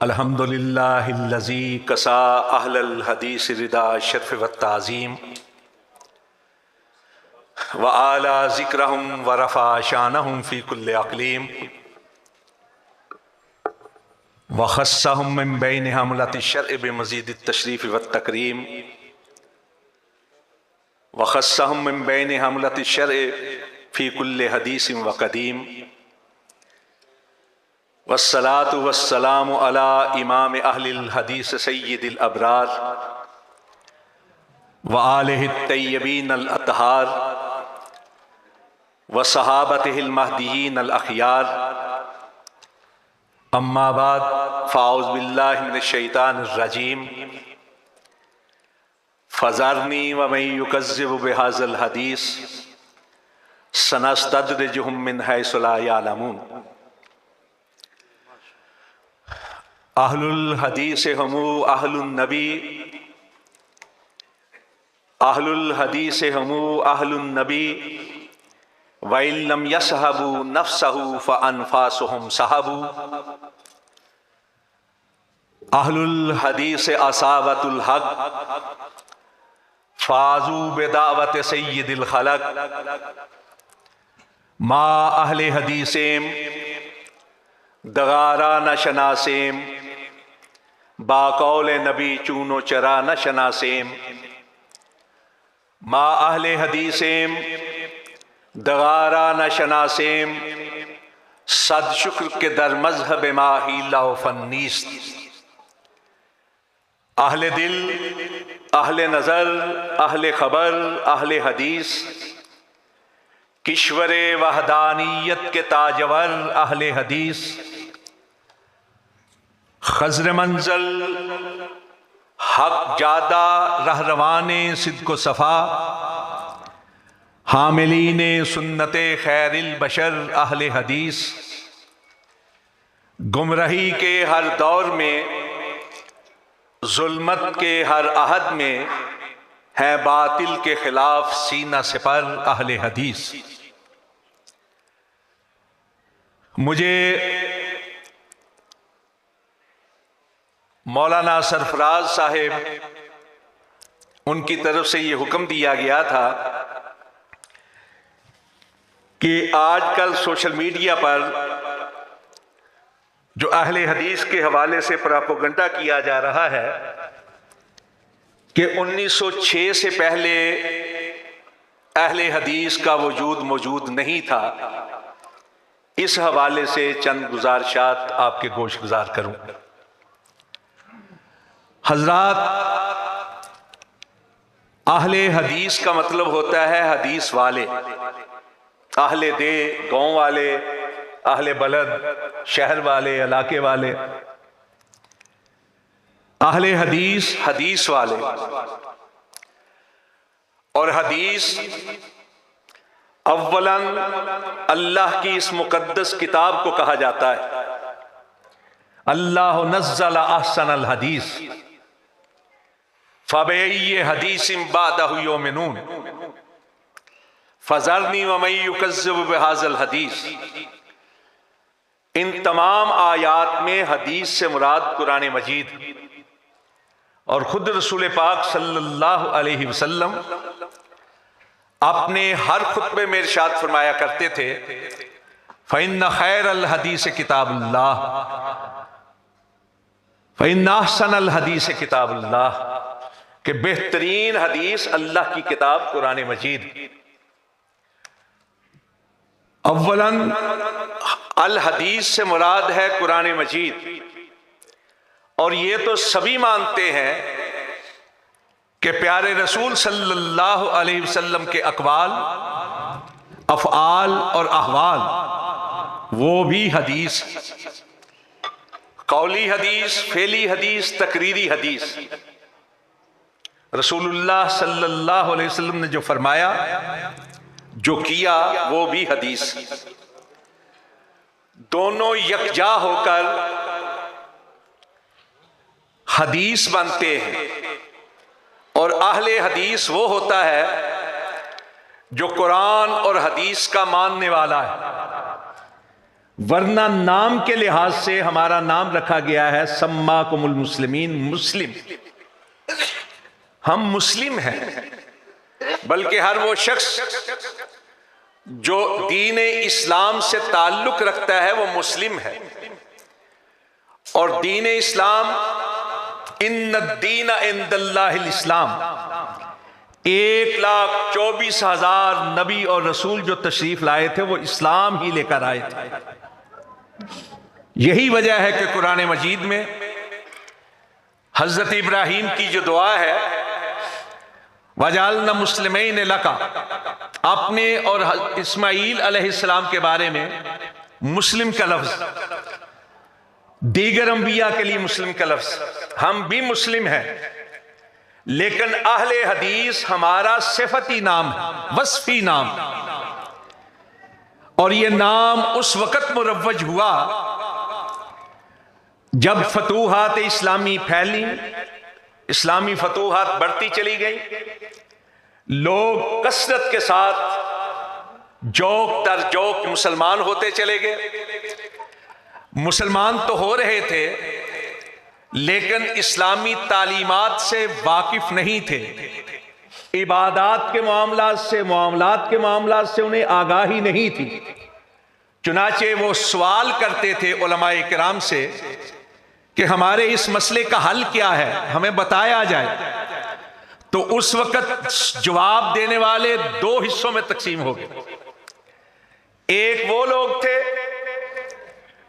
अल्हम्दुलिल्लाहिल्लज़ी कसा अहलल हदीस रिदा शर्फ व ताज़ीम व आला ज़िक्रहुम व रफ़ा शानहुम फ़ी कुल्लि अक़लीम व ख़स्सहुम मिन बैन हमलति शर्अ बिमज़ीद तशरीफ़ व तकरीम व ख़स्सहुम मिन बैन हमलति शर्अ फ़ी कुल्लि हदीस व क़दीम वस्सलातु वस्सलामु अला इमाम अहलिल हदीस सय्यिदिल अबरार व आलिहि तय्यबीन अल अतहार व सहाबतिहिल महदियीन अल अखयार। अम्मा बाद फ़ाऊज़ु बिल्लाहि मिनश शैतानिर रजीम फ़ज़रनी व मन युकज़्ज़िबु बिहाज़िल हदीस सनस्तद्रिजुहुम मिन हैसु ला यअलमून। अहलुल हदीस हमू अहलुन नबी, अहलुल हदीस हमू अहलुन नबी व इल्लम यसहबू नफ्सहू फ़अनफ़ासुहुम सहबू। अहलुल हदीस असाबतुल हक़ फ़ाज़ू बिदावत सय्यिदिल खलक़। मा अहले हदीसेम दगारा न शनासेम बाकौल नबी चूनो चरा न शनासेम। मा अहले हदीसेम दगारा न शनासेम सद शुक्र के दर मजहब माहीला फन्नीस्त। अहले दिल, अहले नज़र, अहले खबर, अहले हदीस किश्वरे वहदानियत के ताजवर अहले हदीस खज़र मंज़ल हक जादा रहरवाने सिद्को सफ़ा हामिलीने सुन्नते खैरिल बशर अहले हदीस। गुमराही के हर दौर में, जुल्मत के हर अहद में है बातिल के खिलाफ सीना सिपर अहले हदीस। मुझे मौलाना सरफराज साहिब उनकी तरफ से ये हुक्म दिया गया था कि आजकल सोशल मीडिया पर जो अहले हदीस के हवाले से प्रोपेगेंडा किया जा रहा है कि 1906 से पहले अहले हदीस का वजूद मौजूद नहीं था, इस हवाले से चंद गुजारिशात आपके गोश गुजार करूं। हजरात, अहले हदीस का मतलब होता है हदीस वाले, अहले दे गांव वाले, अहले बलद शहर वाले, इलाके वाले। अहले हदीस हदीस वाले। और हदीस अव्वलन अल्लाह की इस मुकद्दस किताब को कहा जाता है। अल्लाह नज़्ज़ल अहसनल हदीस फ़बअय्यि हदीसिम बादहु युमिनून फ़ज़रनी व मन युकज़्ज़िबु बिहाज़िल हदीस। इन तमाम आयात में हदीस से मुराद कुरान मजीद और खुद रसूल पाक सल्लल्लाहु अलैहि वसल्लम अपने हर खुतबे में इरशाद फरमाया करते थे, फ़इन्न खैरल हदीस किताबुल्लाह फ़इन्न अहसनल हदीस किताबुल्लाह, कि बेहतरीन हदीस अल्लाह की किताब कुरान मजीद। अव्वलन अल हदीस से मुराद है कुरान मजीद, और ये तो सभी मानते हैं कि प्यारे रसूल सल्लल्लाहु अलैहि वसल्लम के अक़वाल, अफ़आल और अहवाल वो भी हदीस, कौली हदीस, फेली हदीस, तकरीरी हदीस। रसूलुल्लाह सल्लल्लाहु अलैहि वसल्लम ने जो फरमाया, जो किया, वो भी हदीस। दोनों यकजा होकर हदीस बनते हैं। और अहले हदीस वो होता है जो कुरान और हदीस का मानने वाला है, वरना नाम के लिहाज से हमारा नाम रखा गया है सम्माकुमुल मुस्लिमीन, मुस्लिम। हम मुस्लिम हैं, बल्कि हर वो शख्स जो दीन इस्लाम से ताल्लुक रखता है वो मुस्लिम है। और दीन इस्लाम, इन्नद्दीन इंदल्लाहिल इस्लाम, 1,24,000 नबी और रसूल जो तशरीफ लाए थे वो इस्लाम ही लेकर आए थे। यही वजह है कि कुरान मजीद में हजरत इब्राहीम की जो दुआ है, वजालना मुस्लिमैन लका, अपने और इस्माईल अलैहिस्सलाम के बारे में मुस्लिम का लफ्ज, दीगर अंबिया के लिए मुस्लिम का लफ्ज, हम भी मुस्लिम हैं, लेकिन अहले हदीस हमारा सिफती नाम है, वस्फी नाम। और यह नाम उस वक्त मुरव्वज हुआ जब फतूहात इस्लामी फैली, इस्लामी फतूहात बढ़ती चली गई, लोग कसरत के साथ जोक दर जोक मुसलमान होते चले गए। मुसलमान तो हो रहे थे, लेकिन इस्लामी तालीमात से वाकिफ नहीं थे। इबादात के मामलात से उन्हें आगाही नहीं थी। चुनाचे वो सवाल करते थे उलमाए किराम से कि हमारे इस मसले का हल क्या है, हमें बताया जाए। तो उस वक्त जवाब देने वाले दो हिस्सों में तकसीम हो गए। एक वो लोग थे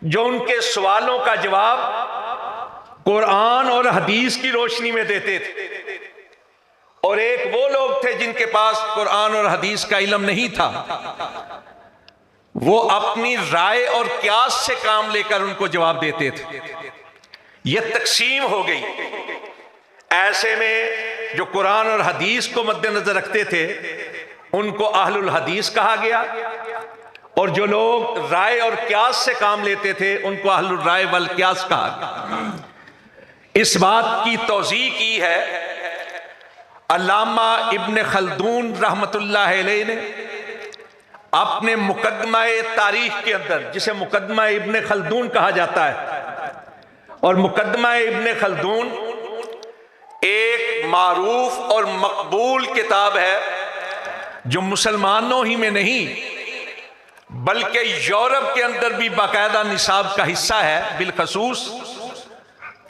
जो उनके सवालों का जवाब कुरान और हदीस की रोशनी में देते थे, और एक वो लोग थे जिनके पास कुरान और हदीस का इल्म नहीं था। वो अपनी राय और क्यास से काम लेकर उनको जवाब देते थे। यह तकसीम हो गई। ऐसे में जो कुरान और हदीस को मद्देनजर रखते थे उनको अहलुल हदीस कहा गया, और जो लोग राय और क्यास से काम लेते थे उनको अहलुल राय वल क्यास कहा गया। इस बात की तौज़ीह की है अल्लामा इब्न खल्दून रहमतुल्लाह अलैह ने अपने मुकदमा-ए तारीख के अंदर, जिसे मुकदमा इब्न खल्दून कहा जाता है। और मुकदमा इब्न खल्दून एक मारूफ और मकबूल किताब है जो मुसलमानों ही में नहीं बल्कि यूरोप के अंदर भी बाकायदा निसाब का हिस्सा है। बिलखसूस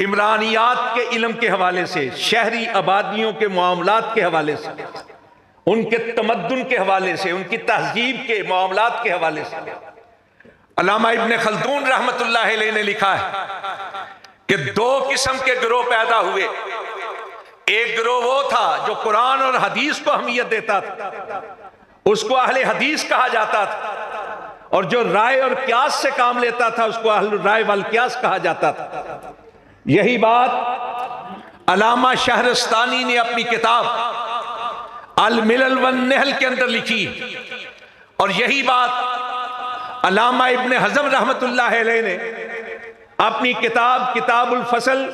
इमरानियात के इल्म के हवाले से, शहरी आबादियों के मामलात के हवाले से, उनके तमद्दुन के हवाले से, उनकी तहजीब के मामलात के हवाले से अल्लामा इब्न खल्दून रहमतुल्लाह अलैह ने लिखा है कि दो किस्म के गिरोह पैदा हुए। एक गिरोह वो था जो कुरान और हदीस को अहमियत देता था, उसको अहले हदीस कहा जाता था, और जो राय और क्यास से काम लेता था उसको अहलुल राय वल क्यास कहा जाता था। यही बात अल्लामा शहरस्तानी ने अपनी किताब अल मिलल वन नहल के अंदर लिखी, और यही बात अल्लामा इब्न हज़म रहमतुल्लाह अलैह ने अपनी किताब किताबुल फसल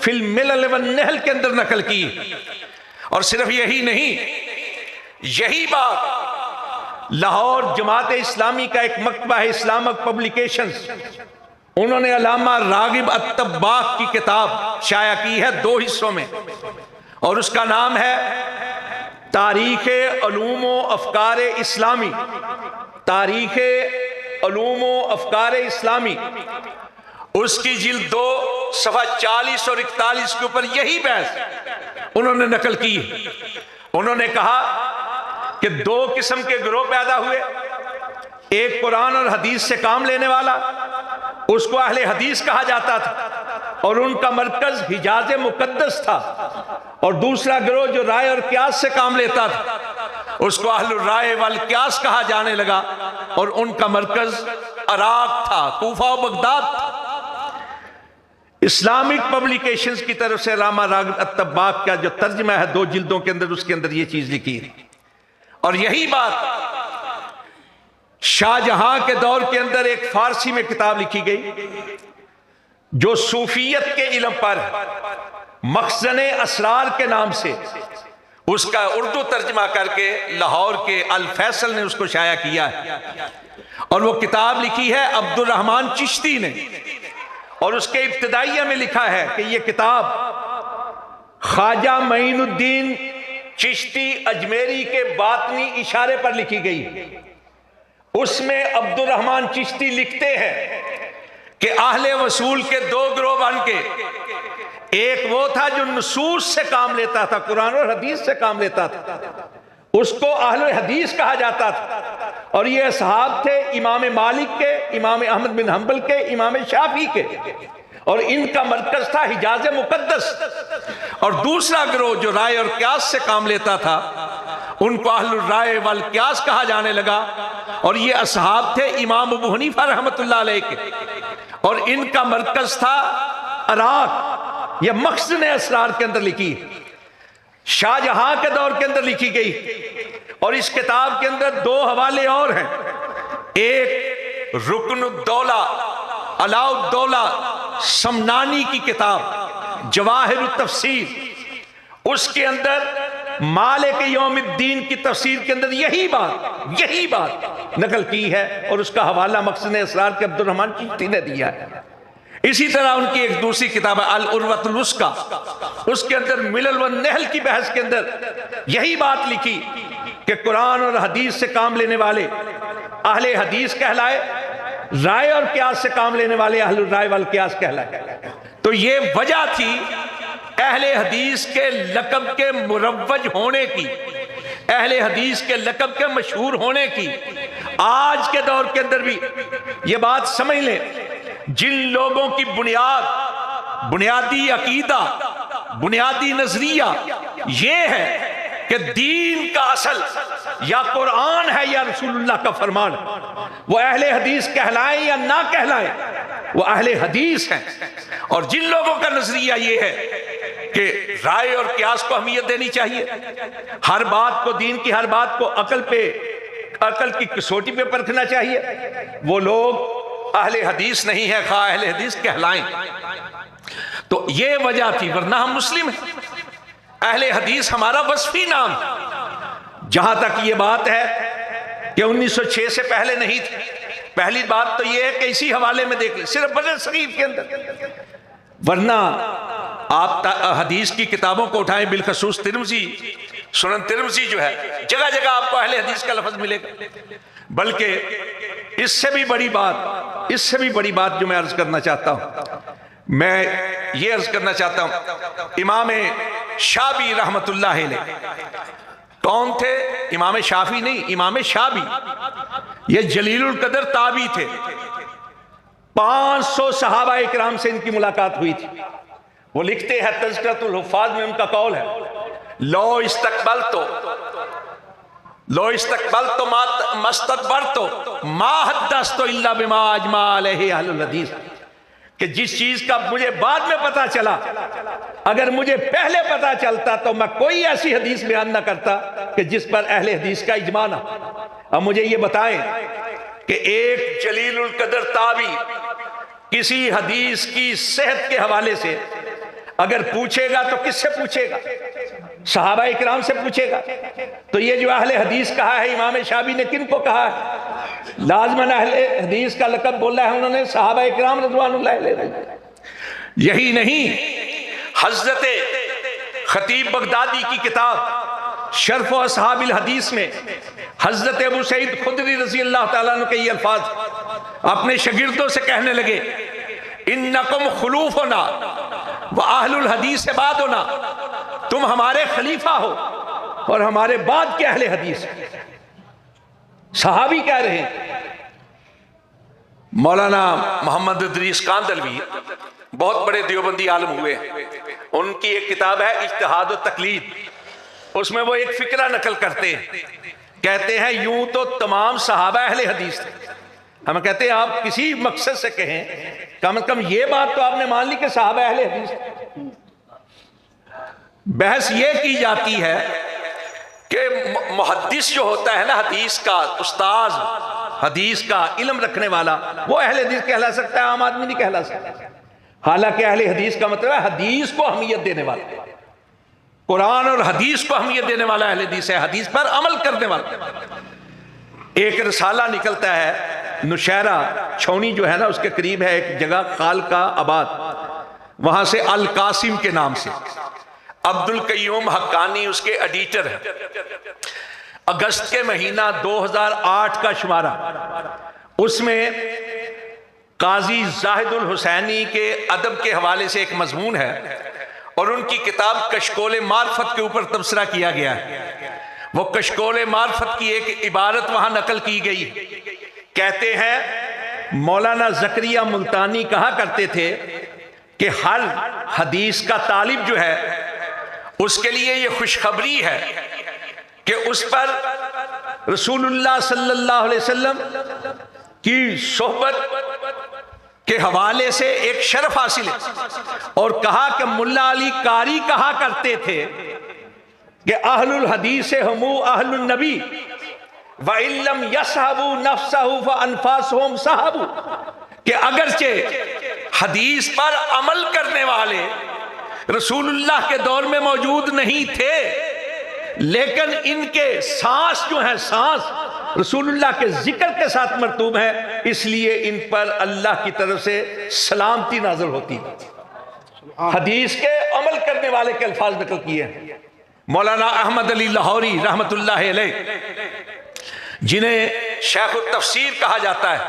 फिल मिलल वन नहल के अंदर नकल की। और सिर्फ यही नहीं, यही बात लाहौर जमात इस्लामी का एक मकतबा है इस्लामिक पब्लिकेशंस, उन्होंने अल्लामा रागिब अत्तब्बाक की किताब शाया की है 2 हिस्सों में, और उसका नाम है तारीख़े उलूम व अफ़कार इस्लामी। तारीख़े उलूम व अफ़कार इस्लामी, उसकी जिल्द 2 सफ़ा 40 और 41 के ऊपर यही बहस उन्होंने नकल की। उन्होंने कहा कि 2 किस्म के गिरोह पैदा हुए। एक कुरान और हदीस से काम लेने वाला, उसको अहले हदीस कहा जाता था और उनका मरकज हिजाज मुकद्दस था, और दूसरा गिरोह जो राय और क्यास से काम लेता था उसको अहलुल राय वल क्यास कहा जाने लगा, और उनका मरकज इराक था, कूफा और बगदाद था। इस्लामिक पब्लिकेशंस की तरफ से अल्लामा रागिब अत्तब्बाक का जो तर्जमा है 2 जिल्दों के अंदर, उसके अंदर ये चीज लिखी है। और यही बात शाहजहां के दौर के अंदर एक फारसी में किताब लिखी गई जो सूफियत के इल्म पर मखज़न असरार के नाम से, उसका उर्दू तर्जमा करके लाहौर के अल फैसल ने उसको शाया किया है। और वो किताब लिखी है अब्दुल रहमान चिश्ती ने, और उसके इब्तिदाइया में लिखा है कि ये किताब ख्वाजा मोइनुद्दीन चिश्ती अजमेरी के बातनी इशारे पर लिखी गई। उसमें अब्दुल रहमान चिश्ती लिखते हैं कि आहले वसूल के दो गिरोह बन के, एक वो था जो नुसूस से काम लेता था, कुरान और हदीस से काम लेता था, उसको अहले हदीस कहा जाता था, और ये असहाब थे इमाम मालिक के, इमाम अहमद बिन हंबल के, इमाम शाफी के, और इनका मरकज था हिजाज मुकद्दस। और दूसरा गिरोह जो राय और क्यास से काम लेता था, उनको अहलुर राय वल क्यास कहा जाने लगा, और ये असहाब थे इमाम अबू हनीफा रहमतुल्लाह अलैह के, और इनका मरकज था अराक। यह मखज़न असरार के अंदर लिखी, शाहजहां के दौर के अंदर लिखी गई। और इस किताब के अंदर दो हवाले और हैं, एक रुकनुद्दौला अलाउद्दौला समनानी की किताब जवाहिर तफसीर, उसके अंदर मालिक यौमिद्दीन की तफसीर के अंदर यही बात नकल की है, और उसका हवाला मखज़न असरार के अब्दुल रहमान चिश्ती ने दिया है। इसी तरह उनकी एक दूसरी किताब है अल उर्वतुल वुस्का, उसके अंदर मिलल व नहल की बहस के अंदर यही बात लिखी कि कुरान और हदीस से काम लेने वाले अहले हदीस कहलाए, राय और क्यास से काम लेने वाले अहलुर राय वल क्यास कहलाए। तो ये वजह थी अहले हदीस के लक़ब के मुरव्वज होने की, अहले हदीस के लक़ब के मशहूर होने की। आज के दौर के अंदर भी ये बात समझ लें, जिन लोगों की बुनियादी अकीदा, बुनियादी नजरिया ये है कि दीन का असल या कुरान है या रसूलुल्लाह का फरमान, वो अहले हदीस कहलाएं या ना कहलाएं, वो अहले हदीस हैं। और जिन लोगों का नजरिया ये है कि राय और क्यास को अहमियत देनी चाहिए, हर बात को, दीन की हर बात को अकल की कसौटी पे परखना चाहिए, वो लोग अहले हदीस नहीं है, खा अहले हदीस कहलाएं। तो ये वजह थी, वरना हम मुस्लिम हैं। अहले हदीस हमारा वस्फी नाम। जहां तक ये बात है कि 1906 से पहले नहीं थी, पहली बात तो ये है कि इसी हवाले में देख ले, सिर्फ बजर शरीफ के अंदर, वरना आप हदीस की किताबों को उठाएं, बिलखसूस तिरमिज़ी, सुनन तिरमिज़ी जो है, जगह जगह आपको अहले हदीस का लफ्ज मिलेगा। बल्कि इससे भी बड़ी बात जो मैं अर्ज करना चाहता हूं, मैं ये अर्ज करना चाहता हूं, इमाम शाबी रहमतुल्लाह अलैह कौन थे? इमाम शाफी नहीं, इमाम शाबी। ये जलीलुल कदर ताबी थे। 500 सहाबा इकराम से इनकी मुलाकात हुई थी। वो लिखते हैं तज़किरतुल हुफ़ाज़ में, उनका कौल है, लो इस्तकबल तो मस्तकबर तो मा हद्दस तो इल्ला बिमा अजमा अलैहि अहलुल हदीस, कि जिस चीज का मुझे बाद में पता चला, अगर मुझे पहले पता चलता तो मैं कोई ऐसी हदीस बयान ना करता कि जिस पर अहले हदीस का इजमा ना। अब मुझे ये बताएं कि एक जलीलुल कदर ताबी किसी हदीस की सेहत के हवाले से अगर पूछेगा तो किससे पूछेगा? सहाबा इकराम से पूछेगा। तो ये जो अहले हदीस कहा है इमाम शाबी ने, किन को कहा है? लाजमन अहले हदीस का लक़ब बोला है उन्होंने सहाबा इकराम रज़वानुल्लाह अलैहिम। यही नहीं, हज़रत खतीब बगदादी की किताब शर्फ़ व असहाबिल हदीस में हज़रत अबू सईद खुदरी रज़ी अल्लाह ताला अन्हु के ये अल्फाज अपने शागिर्दों से कहने लगे, इन्नकुम खुलूफुना व अहलुल हदीस से बाद होना, तुम हमारे खलीफा हो और हमारे बाद के अहले हदीस। सहाबी कह रहे हैं। मौलाना मोहम्मद इदरीस कांदलवी बहुत बड़े देवबंदी आलम हुए, उनकी एक किताब है इज्तिहाद व तकलीद, उसमें वो एक फिक्रा नकल करते हैं, कहते हैं यूं तो तमाम सहाबा अहले हदीस थे। हम कहते हैं आप किसी मकसद से कहें, कम से कम ये बात तो आपने मान ली कि सहाबा अहले हदीस थे। बहस ये की जाती है कि मुहद्दिस जो होता है ना, हदीस का उस्ताद, हदीस का इल्म रखने वाला, वो अहले हदीस कहला सकता है, आम आदमी नहीं कहला सकता। हालांकि अहले हदीस का मतलब है हदीस को अहमियत देने वाला, कुरान और हदीस को अहमियत देने वाला अहले हदीस है, हदीस पर अमल करने वाला। एक रिसाला निकलता है नुशैरा छौनी जो है ना, उसके करीब है एक जगह खाल का आबाद, वहां से अल कासिम के नाम से अब्दुल कय्यूम हक्कानी उसके एडिटर हैं। अगस्त के महीना 2008 का शुमारा, उसमें काजी जाहिदुल हुसैनी के अदब के हवाले से एक मजमून है और उनकी किताब कशकोल मार्फत के ऊपर तबसरा किया गया है। वो कशकोल मार्फत की एक इबारत वहां नकल की गई। कहते हैं मौलाना जकरिया मुल्तानी कहा करते थे कि हर हदीस का तालिब जो है उसके लिए ये खुशखबरी है कि उस पर रसूलुल्लाह सल्लल्लाहु अलैहि वसल्लम की सोहबत के हवाले से एक शरफ हासिल है। और कहा कि मुल्ला अली कारी कहा करते थे कि अहलुल हदीस हमू अहलुन नबी व इल्लम यसहबू नफ्सहू व अनफासहुम साहबू, कि अगरचे हदीस पर अमल करने वाले रसूलुल्लाह के दौर में मौजूद नहीं थे, लेकिन इनके सांस जो है, सांस रसूलुल्लाह के जिक्र के साथ मरतूब है, इसलिए इन पर अल्लाह की तरफ से सलामती नाज़िल होती है। हदीस के अमल करने वाले के अल्फाज नकल किए हैं। मौलाना अहमद अली लाहौरी रहमतुल्लाह अलैह, जिन्हें शेख तफसीर कहा जाता है,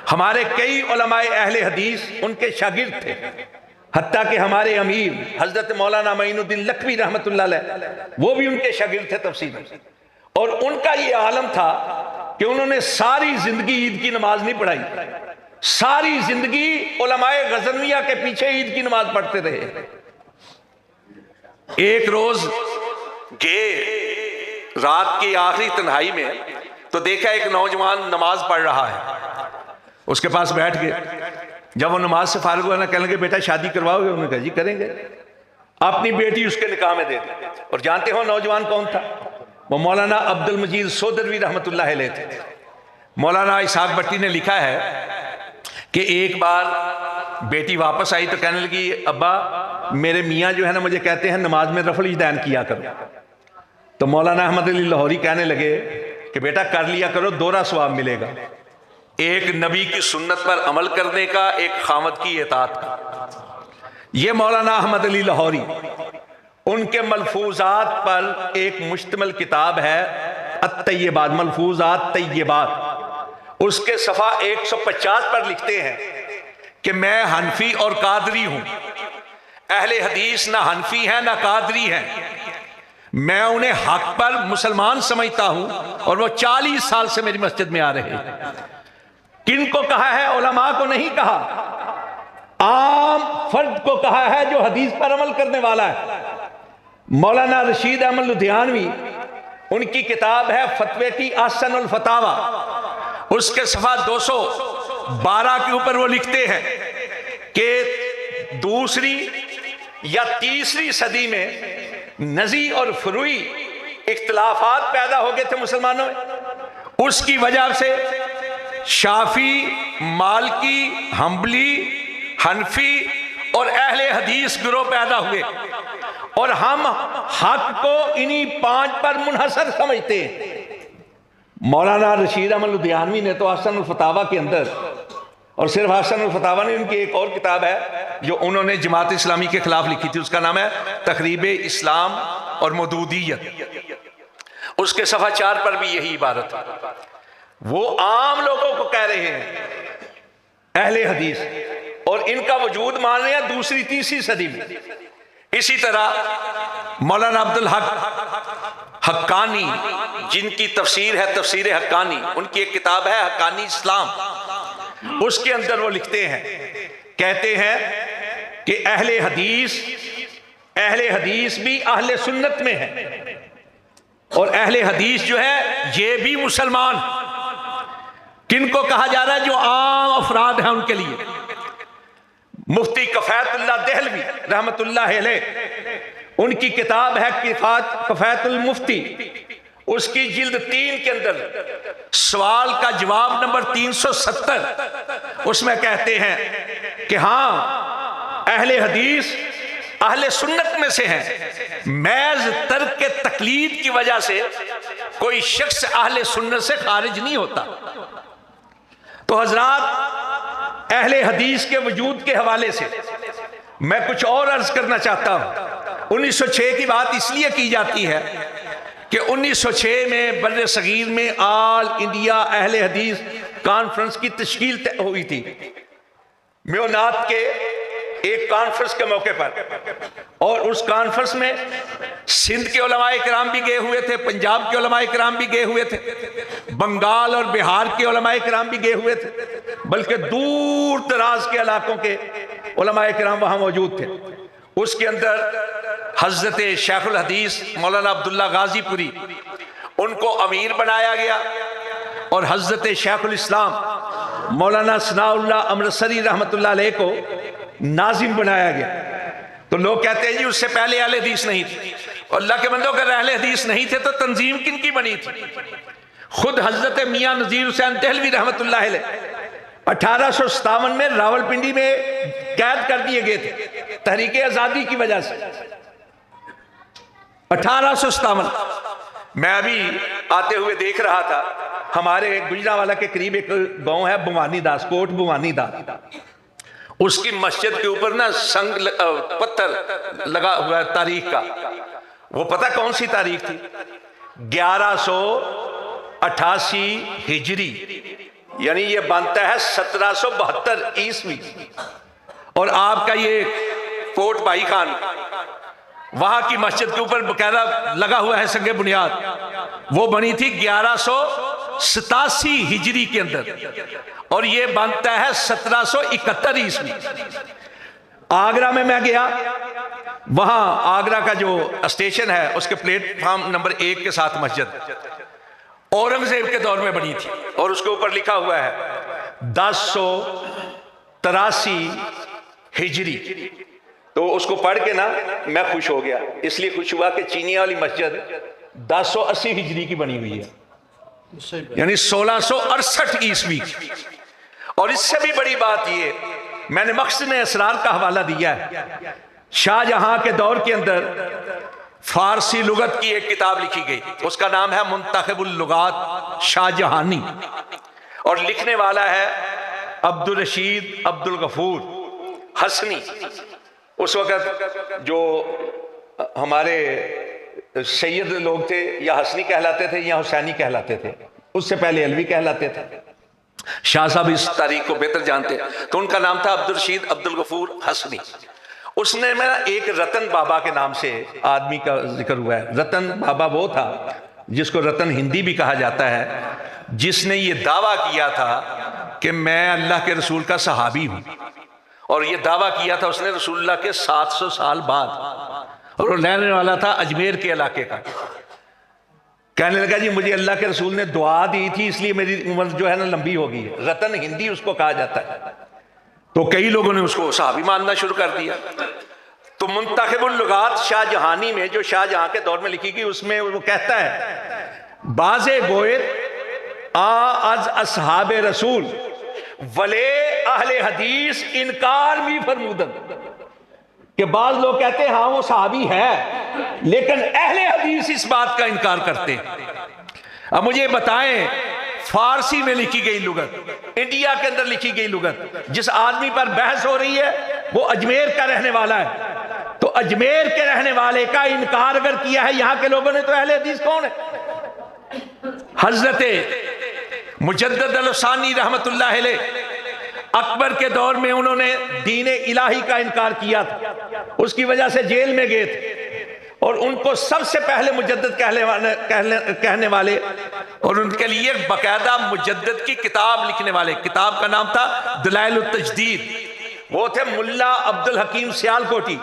हमारे कई उलमाए अहले हदीस उनके शागिर्द थे। हत्ता कि हमारे अमीर हजरत मौलाना मईनुद्दीन लखवी रहमतुल्लाह अलैह, वो भी उनके शागिर्द थे तफसीर में। और उनका ये आलम था कि उन्होंने सारी जिंदगी ईद की नमाज नहीं पढ़ाई, सारी जिंदगी उलमाए गजनिया के पीछे ईद की नमाज पढ़ते रहे। एक रोज गए रात की आखिरी तन्हाई में, तो देखा एक नौजवान नमाज पढ़ रहा है, उसके पास बैठ गए। जब वो नमाज से फारिग हुआ ना, कहने लगे बेटा शादी करवाओगे? उन्होंने कहा जी करेंगे। अपनी बेटी उसके निकाह में दे दी। और जानते हो नौजवान कौन था? वो मौलाना अब्दुल मजीद सोदरवी रहमतुल्लाह अलैह थे। मौलाना इसाक भट्टी ने लिखा है कि एक बार बेटी वापस आई तो कहने लगी अब्बा मेरे मियाँ जो है ना मुझे कहते हैं नमाज में रफल इजदैन किया करो। तो मौलाना अहमद अली लाहौरी कहने लगे कि बेटा कर लिया करो, दोहरा सवाब मिलेगा, एक नबी की सुन्नत पर अमल करने का, एक खामद की इताअत का। ये मौलाना अहमद अली लाहौरी, उनके मलफूजात पर एक मुश्तमिल किताब है अत-तय्यबात, मलफूजात तय्यबात। उसके सफ़ा 150 पर लिखते हैं कि मैं हनफी और कादरी हूं, अहले हदीस ना हनफी है ना कादरी है, मैं उन्हें हक पर मुसलमान समझता हूं और वो 40 साल से मेरी मस्जिद में आ रहे हैं। किनको कहा है? उलमा को नहीं कहा, आम फर्द को कहा है जो हदीस पर अमल करने वाला है। मौलाना रशीद अहमद लुधियानवी, उनकी किताब है फतवे की आसनुल फतावा, उसके सफ़ा 212 के ऊपर वो लिखते हैं कि दूसरी या तीसरी सदी में नजी और फुरुई इख्तिलाफात पैदा हो गए थे मुसलमानों में। उसकी वजह से शाफी, मालकी, हम्बली, हनफी और अहले हदीस गिरोह पैदा हुए और हम हक को इन्हीं 5 पर मुनहसर समझते हैं। मौलाना रशीद अहमद लुधियानवी ने तो हसन फतावा के अंदर, और सिर्फ हसन फतावा नहीं, उनकी एक और किताब है जो उन्होंने जमात इस्लामी के खिलाफ लिखी थी, उसका नाम है तकरीब इस्लाम और मौदूदियत। उसके सफ़ा 4 पर भी यही इबारत है। वो आम लोगों को कह रहे हैं अहले हदीस, और इनका वजूद मान रहे हैं दूसरी तीसरी सदी में। इसी तरह मौलाना अब्दुल हक हक्कानी, जिनकी तफसीर है तफसीर हक्कानी, उनकी एक किताब है हक्कानी इस्लाम, उसके अंदर वो लिखते हैं, कहते हैं कि अहले हदीस भी अहले सुन्नत में है, और अहले हदीस जो है ये भी मुसलमान। किनको कहा जा रहा है? जो आम अफराद हैं उनके लिए। मुफ्ती कफायतुल्लाह देहलवी रहमतुल्लाह अलैह, उनकी किताब है कफायतुल मुफ्ती, उसकी जिल्द 3 के अंदर सवाल का जवाब नंबर 370, उसमें कहते हैं कि हाँ अहले हदीस अहले सुन्नत में से हैं, महज तर्क के तकलीद की वजह से कोई शख्स अहले सुन्नत से खारिज नहीं होता। तो हजरात, अहले हदीस के वजूद के हवाले से मैं कुछ और अर्ज करना चाहता हूं। 1906 की बात इसलिए की जाती है कि 1906 में बर्रे सगीर में आल इंडिया अहले हदीस कॉन्फ्रेंस की तश्कील हुई थी, म्योनात के एक कॉन्फ्रेंस के मौके पर। और उस कॉन्फ्रेंस में सिंध के उलमाए किराम भी गए हुए थे, पंजाब के उलमाए किराम भी गए हुए थे, बंगाल और बिहार के उलमाए किराम भी गए हुए थे, बल्कि दूर दराज के इलाकों के उलमाए किराम वहां मौजूद थे। उसके अंदर हजरत शेखुल हदीस मौलाना अब्दुल्ला गाजीपुरी, उनको अमीर बनाया गया, और हजरत शेखुल इस्लाम मौलाना सनाउल्लाह अमृतसरी रहमतुल्लाह अलैह को नाजिम बनाया गया। तो लोग कहते हैं जी उससे पहले अहले हदीस नहीं थे। और अल्लाह के बंदों, अगर अहले हदीस नहीं थे तो तंजीम किन की बनी थी? खुद हजरत मियां नजीर हुसैन देहलवी रहमतुल्लाह अलैह 1857 में रावलपिंडी में कैद कर दिए गए थे तहरीक आजादी की वजह से। 1857। मैं अभी आते हुए देख रहा था, हमारे गुजरावाला के करीब एक गांव है भवानी दास, कोट भवानी दास, उसकी मस्जिद के ऊपर ना संग पत्थर लगा हुआ है तारीख का। वो पता कौन सी तारीख थी? 1188 हिजरी, यानी ये बनता है 1772 ईस्वी। और आपका ये कोट भाई खान, वहां की मस्जिद के ऊपर बकायदा लगा हुआ है संगे बुनियाद, वो बनी थी 1187 हिजरी के अंदर, और ये बनता है 1771 ईस्वी। आगरा में मैं गया, वहां आगरा का जो स्टेशन है उसके प्लेटफॉर्म नंबर 1 के साथ मस्जिद औरंगजेब के दौर में बनी थी, और उसके ऊपर लिखा हुआ है 1083 हिजरी। तो उसको पढ़ के ना मैं खुश हो गया, इसलिए खुश हुआ कि चीनी वाली मस्जिद 1080 हिजरी की बनी हुई है, यानी 1668 ईस्वी। और इससे भी बड़ी बात ये, मैंने मक़सद असरार का हवाला दिया है। शाहजहां के दौर के अंदर फारसी लुगत की एक किताब लिखी गई, उसका नाम है मुंतखबुल लुगात शाहजहानी, और लिखने वाला है अब्दुल रशीद अब्दुल गफूर हसनी। उस वक्त जो हमारे सैयद लोग थे, या हसनी कहलाते थे या हुसैनी कहलाते थे, उससे पहले अलवी कहलाते थे। शाह साहब इस तारीख को बेहतर जानते हैं। तो उनका नाम था अब्दुल रशीद अब्दुल गफूर हसनी। उसने मेरा एक रतन बाबा के नाम से आदमी का जिक्र हुआ है। रतन बाबा वो था जिसको रतन हिंदी भी कहा जाता है, जिसने ये दावा किया था कि मैं अल्लाह के रसूल का सहाबी हूं, और ये दावा किया था उसने रसूलुल्लाह के 700 साल बाद, और वो रहने वाला था अजमेर के इलाके का। कहने लगा जी मुझे अल्लाह के रसूल ने दुआ दी थी इसलिए मेरी उम्र जो है ना लंबी हो गई है। रतन हिंदी उसको कहा जाता है। तो कई लोगों ने उसको सहाबी मानना शुरू कर दिया। तो मुंतखबुल लुगात शाहजहानी में, जो शाहजहां के दौर में लिखी गई, उसमें वो कहता है बाजे गोए आज असहाबे रसूल वले अहले हदीस इनकार भी फरमूदन, कि बाज लोग कहते हैं हाँ वो सहाबी है, लेकिन अहले हदीस इस बात का इनकार करते हैं। अब मुझे बताएं, फारसी में लिखी गई लुगत, इंडिया के अंदर लिखी गई लुगत, जिस आदमी पर बहस हो रही है वो अजमेर का रहने वाला है, तो अजमेर के रहने वाले का इनकार अगर किया है यहां के लोगों ने, तो अहले हदीस कौन है? हजरत मुजद्दद अल-सानी रहमतुल्लाह अलैह अकबर के दौर में उन्होंने दीन इलाही का इनकार किया था, उसकी वजह से जेल में गए थे, और उनको सबसे पहले मुजद्दद कहने वाले और उनके लिए बाकायदा मुजद्दद की किताब लिखने वाले, किताब का नाम था दलाइलुत तजदीद, वो थे मुल्ला अब्दुल हकीम सियालकोटी,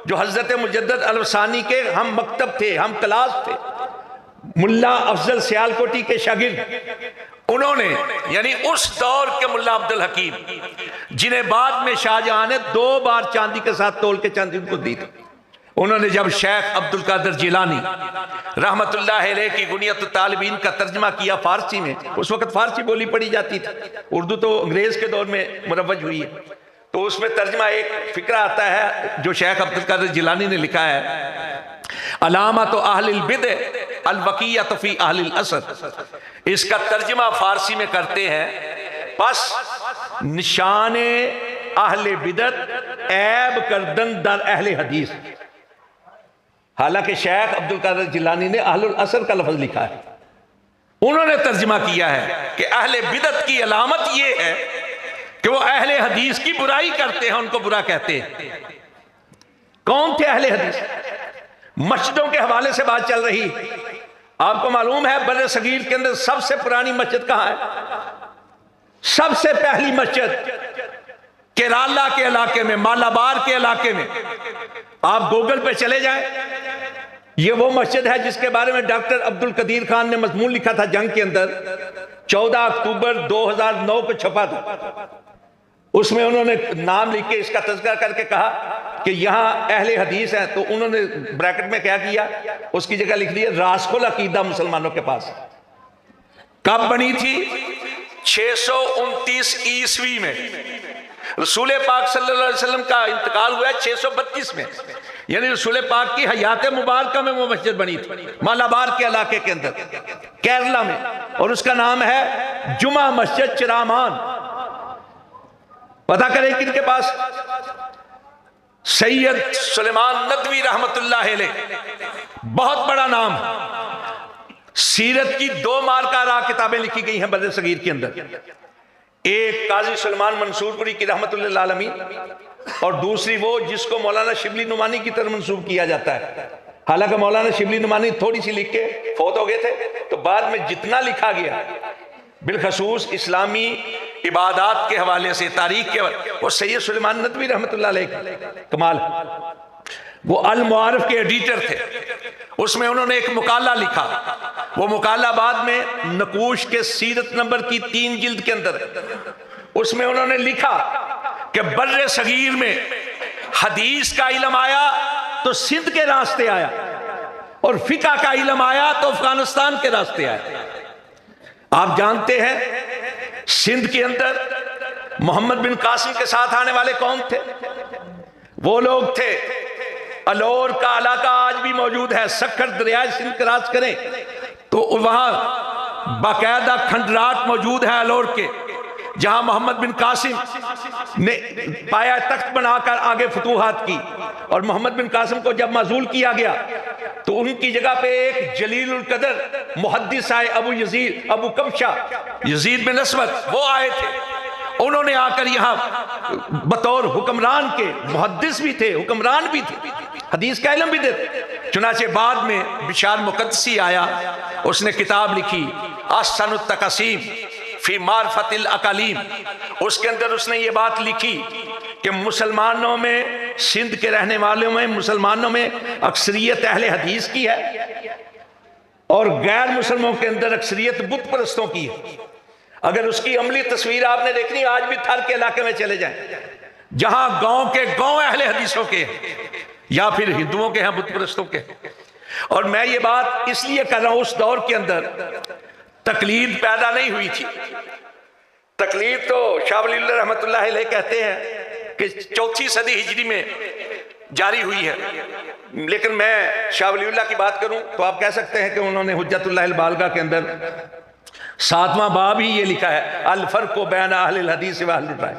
जो हजरत मुजद्दद अल-सानी के हम मकतब थे, हम क्लास थे। मुल्ला अफजल सियालकोटी के शागिर्द उन्होंने, यानी उस दौर के मुल्ला अब्दुल हकीम, जिन्हें बाद में शाहजहां ने 2 बार चांदी के साथ तोल के चांदी उनको दी थी, उन्होंने जब शेख अब्दुल कादिर जिलानी रहमतुल्लाह अलैह की गुनियत तालिबीन का तर्जमा किया फारसी में, उस वक्त फारसी बोली पढ़ी जाती थी, उर्दू तो अंग्रेज के दौर में मुरव्वज हुई है, तो उसमें तर्जमा एक फिक्रा आता है जो शेख अब्दुल कादिर जिलानी ने लिखा है, अलामत अहलिल बिदअ अल वक़ियत फी अहलिल असर। इसका तर्जमा फारसी में करते हैं, बस निशान अहले बिदत ऐब करदन दर अहले हदीस। हालांकि शेख अब्दुल कादिर जिलानी ने अहलुल असर का लफ्ज लिखा है, उन्होंने तर्जुमा किया है कि अहले बिदत की अलामत यह है कि वो अहले हदीस की बुराई करते हैं, उनको बुरा कहते हैं। कौन थे अहले हदीस? मस्जिदों के हवाले से बात चल रही। आपको मालूम है बर्रे सगीर के अंदर सबसे पुरानी मस्जिद कहां है? सबसे पहली मस्जिद केरला के इलाके में, मालाबार के इलाके में। आप गूगल पे चले जाएं, ये वो मस्जिद है जिसके बारे में डॉक्टर अब्दुल कदीर खान ने मजमून लिखा था जंग के अंदर, 14 अक्टूबर 2009 को छपा था। उसमें उन्होंने नाम लिख के इसका तज़किरा करके कहा कि यहां अहले हदीस हैं, तो उन्होंने ब्रैकेट में क्या किया, उसकी जगह लिख दिया रासखुल अकीदा मुसलमानों के पास। कब बनी थी? 629 ईस्वी में। रसूल पाक सल्लल्लाहु अलैहि वसल्लम का इंतकाल हुआ है 632 में, यानी रसूल पाक की हयात मुबारक में वो मस्जिद बनी थी मालाबार के इलाके के अंदर केरला में, और उसका नाम है जुमा मस्जिद चिरामान। पता करें किनके पास? सैयद सुलेमान नदवी रहमतुल्लाह अलैह, बहुत बड़ा नाम। सीरत की 2 मारकारा किताबें लिखी गई हैं बर्रे सगीर के अंदर, एक काजी सलमान मंसूरपुरी की रहमतुल्लाह अलैह और दूसरी वो जिसको मौलाना शिबली नुमानी की तरफ मंसूब किया जाता है। हालांकि मौलाना शिबली नुमानी थोड़ी सी लिख के फौत हो गए थे, तो बाद में जितना लिखा गया बिलखसूस इस्लामी इबादात के हवाले से, तारीख के, वो सैयद सुलेमान नदवी रहमतुल्लाह अलैह कमाल, वो अल मुआरिफ के एडिटर थे। उसमें उन्होंने एक मुकाला लिखा, वो मुकाला बाद में नकूश के सीरत नंबर की 3 जिल्द के अंदर, उसमें उन्होंने लिखा कि बर्रे सगीर में हदीस का इल्म आया तो सिंध के रास्ते आया, और फिका का इल्म आया तो अफगानिस्तान के रास्ते आया। आप जानते हैं सिंध के अंदर मोहम्मद बिन कासिम के साथ आने वाले कौन थे? वो लोग थे, अलोर का इलाका आज भी मौजूद है। सखर दरिया सिंध क्रॉस करें तो वहां बाकायदा खंडरात मौजूद है अलोर के, जहां मोहम्मद बिन कासिम ने पाया तख्त बनाकर आगे फतूहात की, और मोहम्मद बिन कासिम को जब माजूल किया गया तो उनकी जगह पे एक जलीलुल कदर मुहद्दिस आए, अबू कबशा यजीद बिन असवद, वो आए थे। उन्होंने आकर यहां बतौर हुक्मरान के, मुहद्दिस भी थे, हुक्मरान भी थे, हदीस का इल्म भी देते। चुनाचे बाद में बिशार मुकद्दसी आया, उसने किताब लिखी अहसनुत तक़सीम फी मारफतिल अकालीम। उसके अंदर उसने ये बात लिखी कि मुसलमानों में, सिंध के रहने वालों में, मुसलमानों में अक्सरियत अहले हदीस की है और गैर मुसलमानों के अंदर अक्सरियत बुत परस्तों की है। अगर उसकी अमली तस्वीर आपने देखनी, आज भी थर के इलाके में चले जाएं, जहां गांव के गांव अहले हदीसों के या फिर हिंदुओं के हैं, बुत परस्तों के। और मैं ये बात इसलिए कर रहा हूं, उस दौर के अंदर तकलीद पैदा नहीं हुई थी। तकलीद तो शाह वलीउल्लाह रहमतुल्लाह अलैह कहते हैं कि 4वीं सदी हिजरी में जारी हुई है, लेकिन मैं शाह वलीउल्लाह की बात करूं तो आप कह सकते हैं कि उन्होंने हुज्जतुल्लाह अल बालिगा के अंदर 7वां बाब ही ये लिखा है, अल फर्क़ु बैन अहलिल हदीस व अहलुर राय,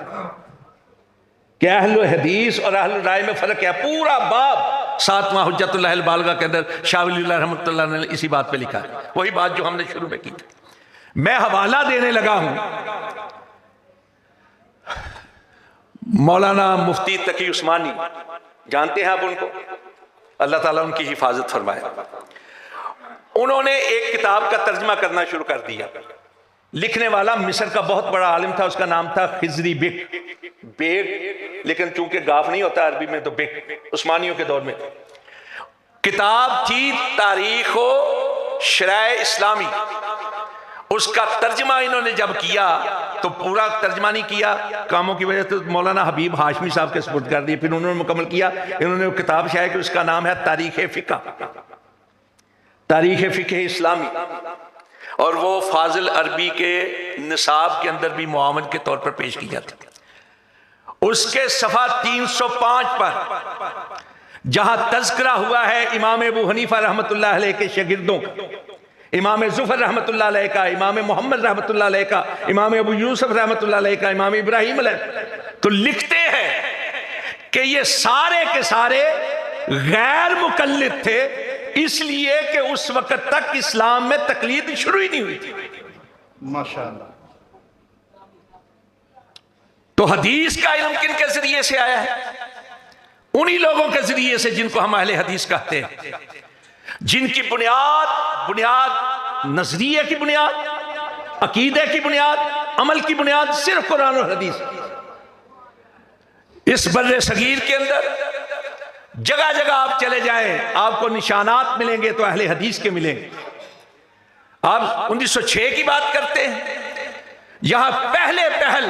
कि अहलुल हदीस और अहलुर राय में फर्क है। पूरा बाब 7वां हुज्जतुल्लाह अल बालिगा के अंदर शाह वलीउल्लाह रहमतुल्लाह ने इसी बात पे लिखा है, वही बात जो हमने शुरू में की थी। मैं हवाला देने लगा हूं मौलाना मुफ्ती तकी उस्मानी, जानते हैं आप उनको, अल्लाह ताला उनकी हिफाजत फरमाए। उन्होंने एक किताब का तर्जमा करना शुरू कर दिया। लिखने वाला मिस्र का बहुत बड़ा आलिम था, उसका नाम था खिजरी बेग, लेकिन चूंकि गाफ नहीं होता अरबी में तो बेग, उस्मानियों के दौर में। किताब थी तारीखो शराए इस्लामी, उसका तर्जमा इन्होंने जब किया तो पूरा तर्जमा नहीं किया, कामों की वजह से तो मौलाना हबीब हाशमी साहब के सुपुर्द कर दिए। फिर उन्होंने मुकम्मल किया, इन्होंने वो किताब शाया कि उसका नाम है तारीख फिका, तारीख फिक इस्लामी, और वो फाजिल अरबी के निसाब के अंदर भी मुआवन के तौर पर पेश की जाती है। उसके सफ़ा 305 पर जहां तज़किरा हुआ है इमाम अबू हनीफा रहमतुल्लाह अलैह के शागिर्दों, इमाम ज़ुफ़र रहमतुल्लाह अलैह का, इमाम मोहम्मद रहमतुल्लाह अलैह का, इमाम अबू यूसुफ रहमतुल्लाह अलैह का, इमाम इब्राहिम अलैह, तो लिखते हैं कि ये सारे के सारे गैर मुकल्लिद थे, इसलिए कि उस वक्त तक इस्लाम में तकलीद शुरू ही नहीं हुई थी। माशाअल्लाह। तो हदीस का इल्म किन के जरिए से आया है? उन्हीं लोगों के जरिए से जिनको हम अहले हदीस कहते हैं, जिनकी बुनियाद नजरिए की बुनियाद, अकीदे की बुनियाद, अमल की बुनियाद सिर्फ कुरान और हदीस। इस बर्रे सगीर के अंदर जगह जगह आप चले जाएं, आपको निशानात मिलेंगे तो अहले हदीस के मिलेंगे। आप 1906 की बात करते हैं, यहां पहले पहल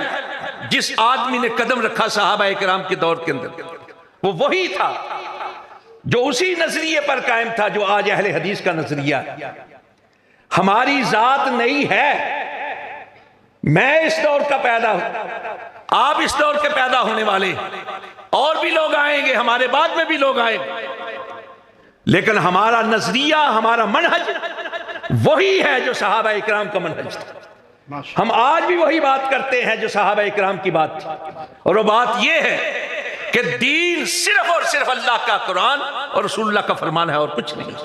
जिस आदमी ने कदम रखा सहाबा इकराम के दौर के अंदर, वो वही था जो उसी नजरिए पर कायम था जो आज अहले हदीस का नजरिया है। हमारी जात नहीं है, मैं इस दौर का पैदा हूं, आप इस दौर के पैदा होने वाले, और भी लोग आएंगे, हमारे बाद में भी लोग आएंगे, लेकिन हमारा नजरिया, हमारा मनहज वही है जो सहाबा इकराम का मनहज था। हम आज भी वही बात करते हैं जो सहाबा इकराम की बात थी, और वो बात यह है कि दीन सिर्फ और सिर्फ अल्लाह का कुरान और रसूलुल्लाह का फरमान है और कुछ नहीं।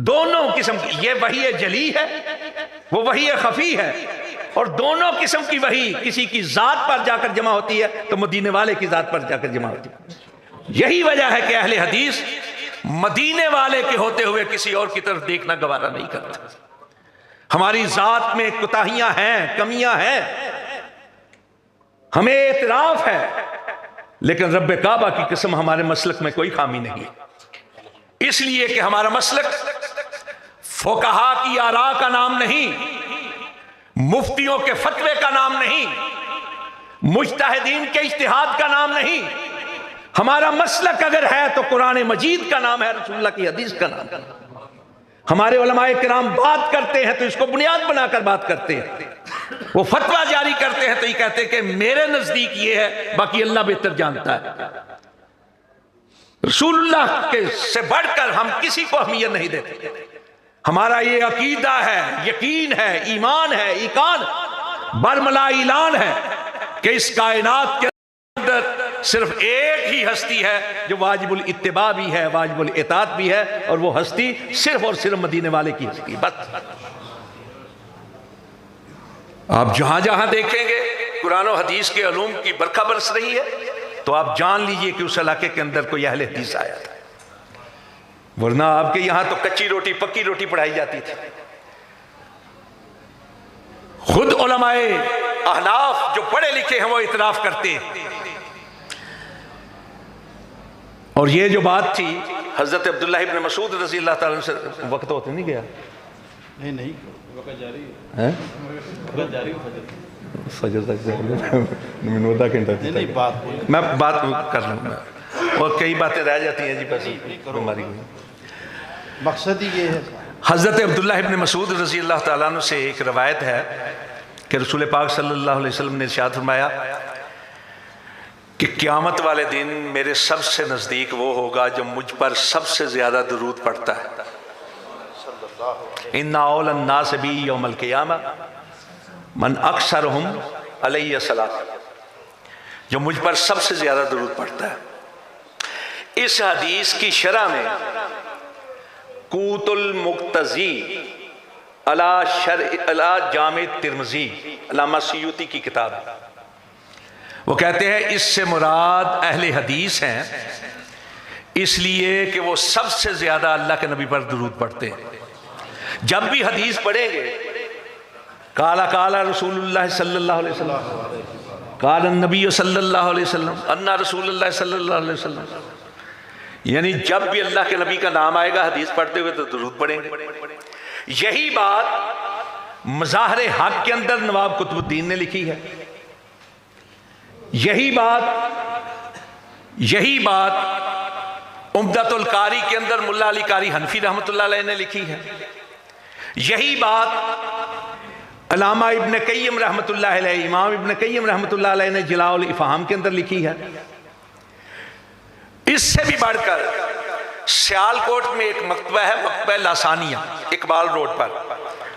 दोनों किस्म की ये वही जली है, वो वही खफी है, और दोनों किस्म की वही किसी की जात पर जाकर जमा होती है तो मदीने वाले की जात पर जाकर जमा होती है। यही वजह है कि अहले हदीस मदीने वाले के होते हुए किसी और की तरफ देखना गवारा नहीं करते। हमारी जात में कुताहियां हैं, कमियां हैं, हमें एतराफ है, लेकिन रब्बे काबा की कसम हमारे मसलक में कोई खामी नहीं है, इसलिए कि हमारा मसलक फुकहा की आरा का नाम नहीं, मुफ्तियों के फतवे का नाम नहीं, मुज्तहिदीन के इज्तिहाद का नाम नहीं। हमारा मसलक अगर है तो कुरान मजीद का नाम है, रसूलुल्लाह की हदीस का नाम है। हमारे उलमाए किराम बात करते हैं तो इसको बुनियाद बनाकर बात करते हैं, वो फतवा जारी करते हैं तो ये कहते हैं कि मेरे नजदीक ये है, बाकी अल्लाह बेहतर जानता है। रसूलुल्लाह के से बढ़कर हम किसी को अहमियत नहीं देते। हमारा ये अकीदा है, यकीन है, ईमान है, ईकान बरमला ऐलान है कि इस कायनात के अंदर सिर्फ एक ही हस्ती है जो वाजिबुल इत्तिबा भी है, वाजिबुल इताअत भी है, और वो हस्ती सिर्फ और सिर्फ मदीने वाले की हस्ती। बस आप जहां जहां देखेंगे कुरान और हदीस के उलूम की बरखा बरस रही है, तो आप जान लीजिए कि उस इलाके के अंदर कोई अहले हदीस आया था, वरना आपके यहां तो कच्ची रोटी पक्की रोटी पढ़ाई जाती थी। खुद उलमाए अहनाफ जो पढ़े लिखे हैं वो इतराफ करते हैं। और ये जो बात थी हजरत अब्दुल्लाह इब्न मसूद रज़ी अल्लाह ताला से, वक्त होते नहीं गया, नहीं वक्त जारी है, वक्त जारी फजर तक आधा घंटा मैं बात कर लूँगा, और कई बातें रह जाती हैं जी, बस हमारी मकसद ही ये है। हजरत अब्दुल्लाह इब्न मसूद रज़ी अल्लाह ताला अन्हु से एक रवायत है कि रसूल पाक सल्लल्लाहु अलैहि वसल्लम ने इरशाद फरमाया कि क़यामत वाले दिन मेरे सबसे नज़दीक वो होगा जो मुझ पर सबसे ज़्यादा दुरूद पढ़ता है। इन्ना औलन नास बी यौमल क़ियामा मन अक्सरहुम अलैहि सलात, जो मुझ पर सबसे ज़्यादा दुरूद पढ़ता है। इस हदीस की शरह में कूतुल मुक्तज़ी अला जामे तिर्मिज़ी अल्लामा सियूती की किताब है। वो कहते हैं इससे मुराद अहले हदीस हैं, इसलिए कि वो सबसे ज्यादा अल्लाह के नबी पर दुरूद पढ़ते हैं। जब भी हदीस पढ़ेंगे काला काला रसूलुल्लाह सल्लल्लाहु अलैहि वसल्लम, काला नबी सल्लल्लाहु अलैहि वसल्लम, अन्ना रसूलुल्लाह सल्लल्लाहु अलैहि वसल्लम, यानी जब भी अल्लाह के नबी का नाम आएगा हदीस पढ़ते हुए तो दुरूद पढ़ेंगे। यही बात मज़ाहिर हक के अंदर नवाब कुतुबुद्दीन ने लिखी है, यही बात उम्दतुल कारी के अंदर मुल्ला अली कारी हनफी रहमतुल्लाह अलैह ने लिखी है, यही बात अल्लामा इब्न क़य्यिम रहमतुल्लाह अलैह, इमाम इब्न क़य्यिम रहमतुल्लाह अलैह ने जिलाउल इफ़हाम के अंदर लिखी है। इससे भी बढ़कर सियालकोट में एक मकतबा है, मकतबा लासानिया, इकबाल रोड पर।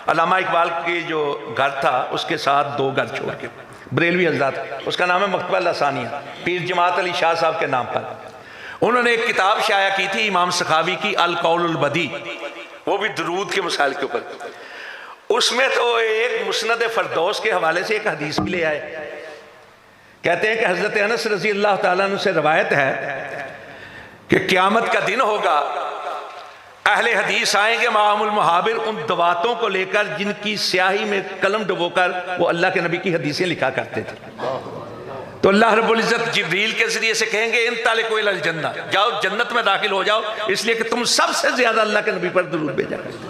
अल्लामा इकबाल के जो घर था उसके साथ 2 घर छोड़ के, बरेलवी हजरत, उसका नाम है मकतबा लासानिया, पीर जमात अली शाह साहब के नाम पर। उन्होंने एक किताब शाया की थी इमाम सखावी की, अल कौलुल बदी, वो भी दुरूद के मसाइल के ऊपर। उसमें तो एक मुस्नद फरदौस के हवाले से एक हदीस भी ले आए। कहते हैं कि हजरत अनस रजी अल्लाह ताला अन्हु से रवायत है कि क़यामत का दिन होगा, अहले हदीस आएंगे मामुल मुहाबिर, उन दवातों को लेकर जिनकी स्याही में कलम डुबोकर वो अल्लाह के नबी की हदीसें लिखा करते थे। तो अल्लाह रब्बुल इज्जत जिब्रील के जरिए से कहेंगे इंतलिकू इलल जन्नह, जाओ जन्नत में दाखिल हो जाओ, इसलिए कि तुम सबसे ज्यादा अल्लाह के नबी पर दुरूद भेजा करते।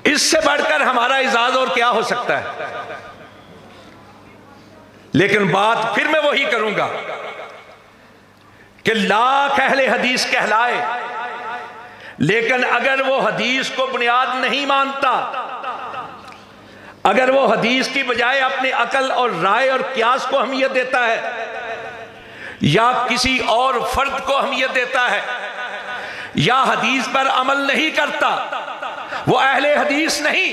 इससे बढ़कर हमारा इजाज और क्या हो सकता है। लेकिन बात फिर मैं वही करूंगा कि लाख अहले हदीस कहलाए, लेकिन अगर वो हदीस को बुनियाद नहीं मानता, अगर वो हदीस की बजाय अपनी अकल और राय और क्यास को अहमियत देता है या किसी और फर्द को अहमियत देता है या हदीस पर अमल नहीं करता, वो अहले हदीस नहीं।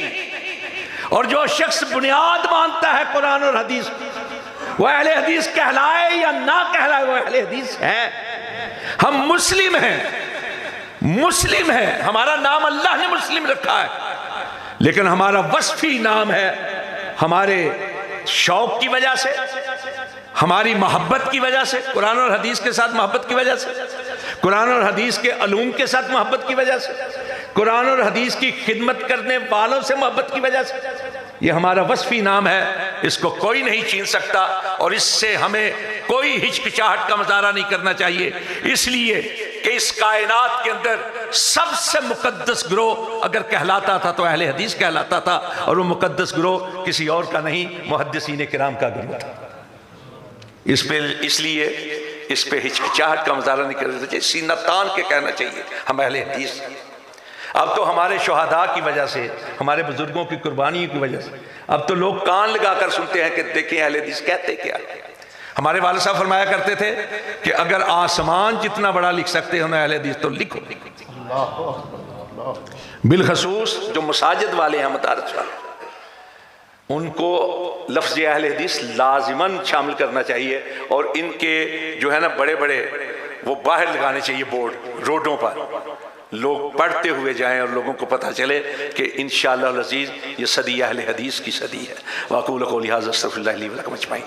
और जो शख्स बुनियाद मानता है कुरान और हदीस, वो अहले हदीस कहलाए या ना कहलाए, वो अहले हदीस है। हम मुस्लिम हैं, मुस्लिम हैं, हमारा नाम अल्लाह ने मुस्लिम रखा है, लेकिन हमारा वस्फी नाम है हमारे शौक की वजह से, हमारी मोहब्बत की वजह से, कुरान और हदीस के साथ मोहब्बत की वजह से, कुरान और हदीस के अलूम के साथ मोहब्बत की वजह से, कुरान और हदीस की खिदमत करने वालों से मोहब्बत की वजह से। ये हमारा वस्फी नाम है, इसको कोई नहीं छीन सकता और इससे हमें कोई हिचकिचाहट का मुजाहरा नहीं करना चाहिए, इसलिए कि इस कायनात के अंदर सबसे मुकद्दस ग्रोह अगर कहलाता था तो अहले हदीस कहलाता था, और वो मुकद्दस ग्रोह किसी और का नहीं, मुहद्दिसीन किराम का ग्रोह था। इसलिए इस पे हिचकिचाहट का मुजाहरा नहीं करना चाहिए, सीना तान के कहना चाहिए हम अहले हदीस। अब तो हमारे शहादा की वजह से, हमारे बुजुर्गों की कुर्बानियों की वजह से अब तो लोग कान लगाकर सुनते हैं कि देखें अहले हदीस कहते क्या। हमारे वालिद साहब फरमाया करते थे कि अगर आसमान जितना बड़ा लिख सकते हो ना अहले हदीस तो लिखो। बिलखसूस जो मसाजिद वाले हैं, मदारस वाले, उनको लफ्ज़ अहले हदीस लाजिमन शामिल करना चाहिए और इनके जो है ना बड़े बड़े वो बाहर लगाने चाहिए बोर्ड रोडों पर, लोग पढ़ते हुए जाएं और लोगों को पता चले कि इंशाअल्लाह अज़ीज़ ये सदी अहले हदीस की सदी है। वाक़ूलु क़ौली हाज़ा अस्तग़फ़िरुल्लाह ली व लकुम अजमईन।